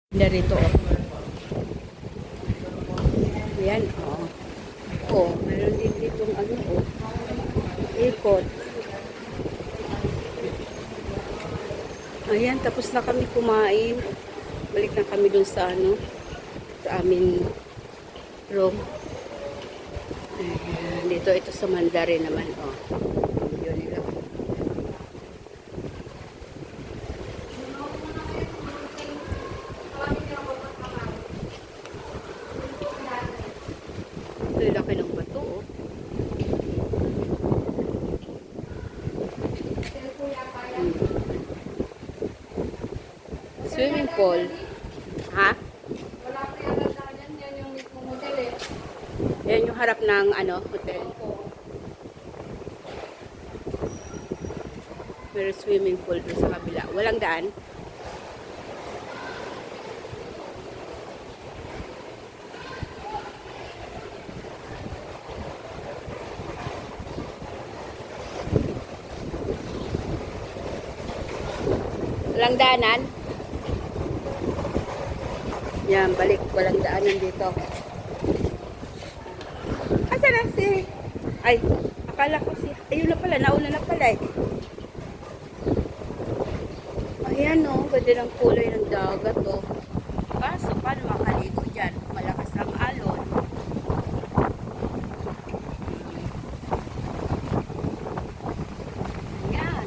Narito, oh. Ayan, oh. Oh, meron din ditong ano, oh. Ikot. Ayan, tapos na kami kumain. Balik na kami dun sa ano, sa amin room. Ayan, dito ito sa Mandarin naman, oh. Yun nila. Ito laki ng bato, oh. Swimming pool. Ha? Wala pa yata sa yan. Yan yung mismo hotel eh. Yan yung harap ng ano, hotel. May swimming pool doon sa kabila. Walang daan. Walang daanan. Yan, balik. Walang daanan dito. Asa na si... Ay, akala ko si... Ayun na pala, nauna na pala eh. Ayan o, ganda ng kulay ng dagat o. Kaso, paano makaligo dyan? Malakas ang alon. Ayan.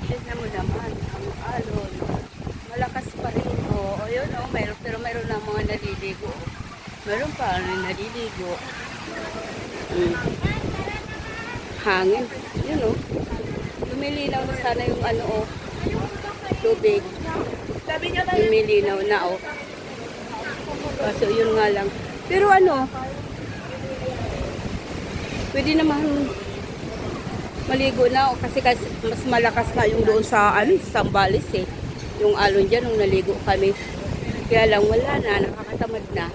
Tignan mo naman ang alon. Malakas pa rin. O, ayun o, pero mayroon lang mga naliligo. Meron pa naliligo. Hangin. Yun o. Lumilinaw na sana yung ano o. Tubig. Lumilinaw na o. Kaso yun nga lang. Pero ano, pwede naman maligo na kasi mas malakas na yung doon sa ano, Sambales eh. Yung alon dyan nung naligo kami. Kaya lang wala na, nakakatamad na.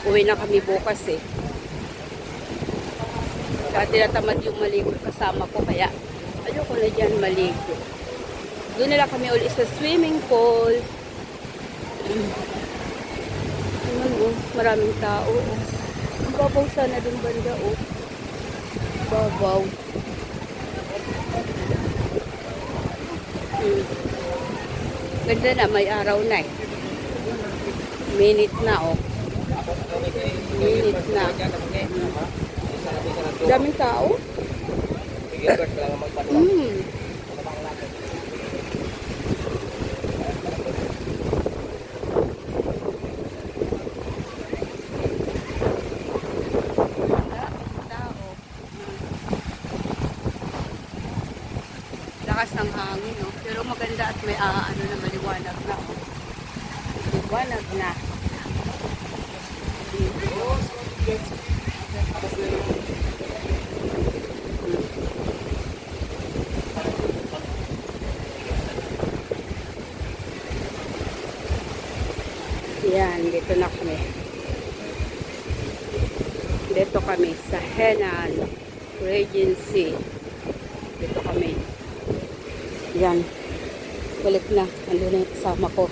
Uwi na kami bukas eh. Kaya tinatamad yung maligo kasama ko kaya ayoko na dyan maligo. Doon nila kami ulit sa swimming pool. Ano, maraming tao. Ang babaw sana dun banda oh. Babaw. Ganda na, may araw na eh. Minute na oh. Minute na. Daming tao. Lakas ng hangin, no? Pero maganda at may ano na maliwanag na. Oh. Maliwanag na. Yan, dito na kami. Dito kami sa Henan Regency. Dito kami. Yan. Balik na. Ando na yung kasama ko.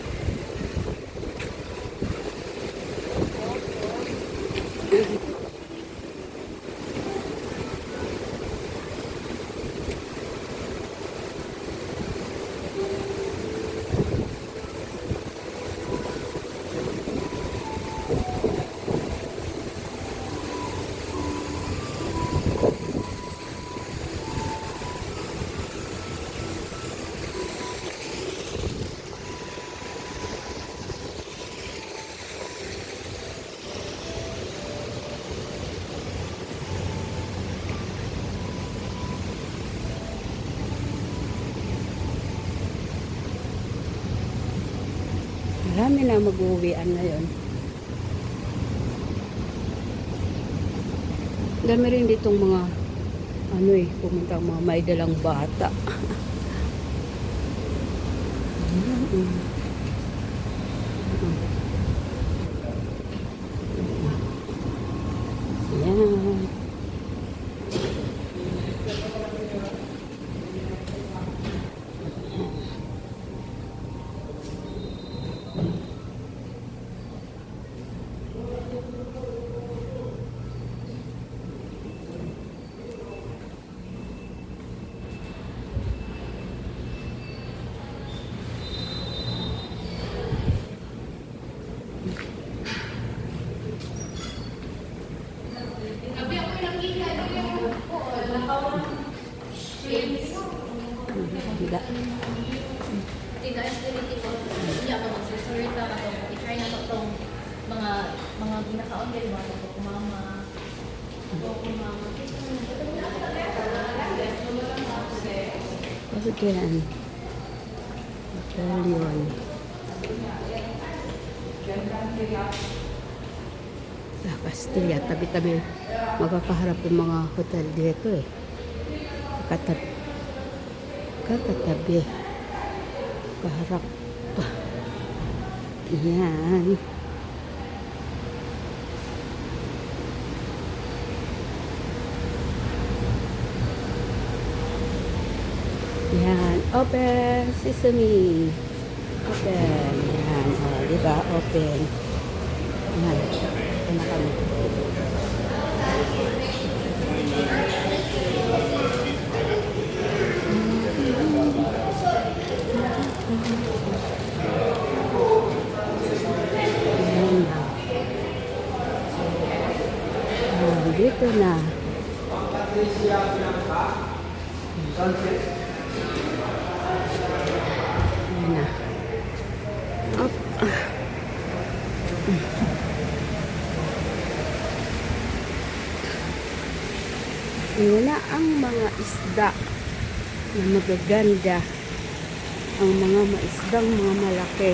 Marami na mag-uwian ngayon. Dami rin ditong mga ano eh, pumunta mga may dalang bata. mga ginakaon din mga po mama. Again. Battalion. La Castilla, tabi-tabi. Magkakaharap yung mga hotel dito eh. Kakatabi. Kakatabi. Kaharap pa. Yan. Yan. Open sesame. Open. Yan. O, diba? Open. Yan. Ito na kami. Yan na. Yan. Dito na. Yan na. Up. Yun na ang mga isda na magaganda. Ang mga maisdang mga malaki.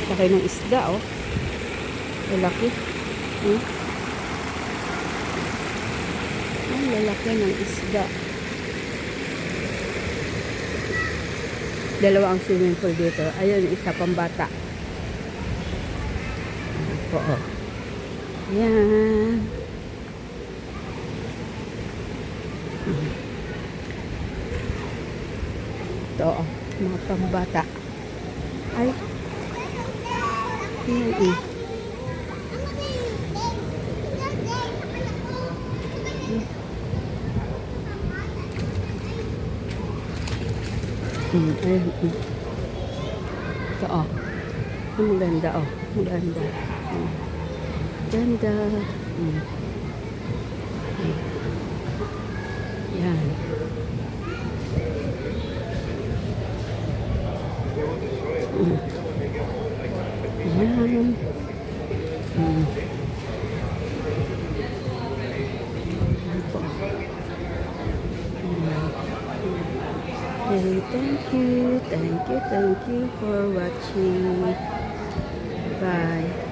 Laki ng isda, oh. Lalaki. Ang lalaki ng isda. Dalawa ang swimming pool dito. Ayun, isa pang bata. Po, oh. Yan. Ito, oh. Mga pambata. Ay. Yan, eh. Ayun. Ito, oh. Ang maganda, oh. Maganda. Ganda. Yan. Yan. Hey, thank you for watching. Bye.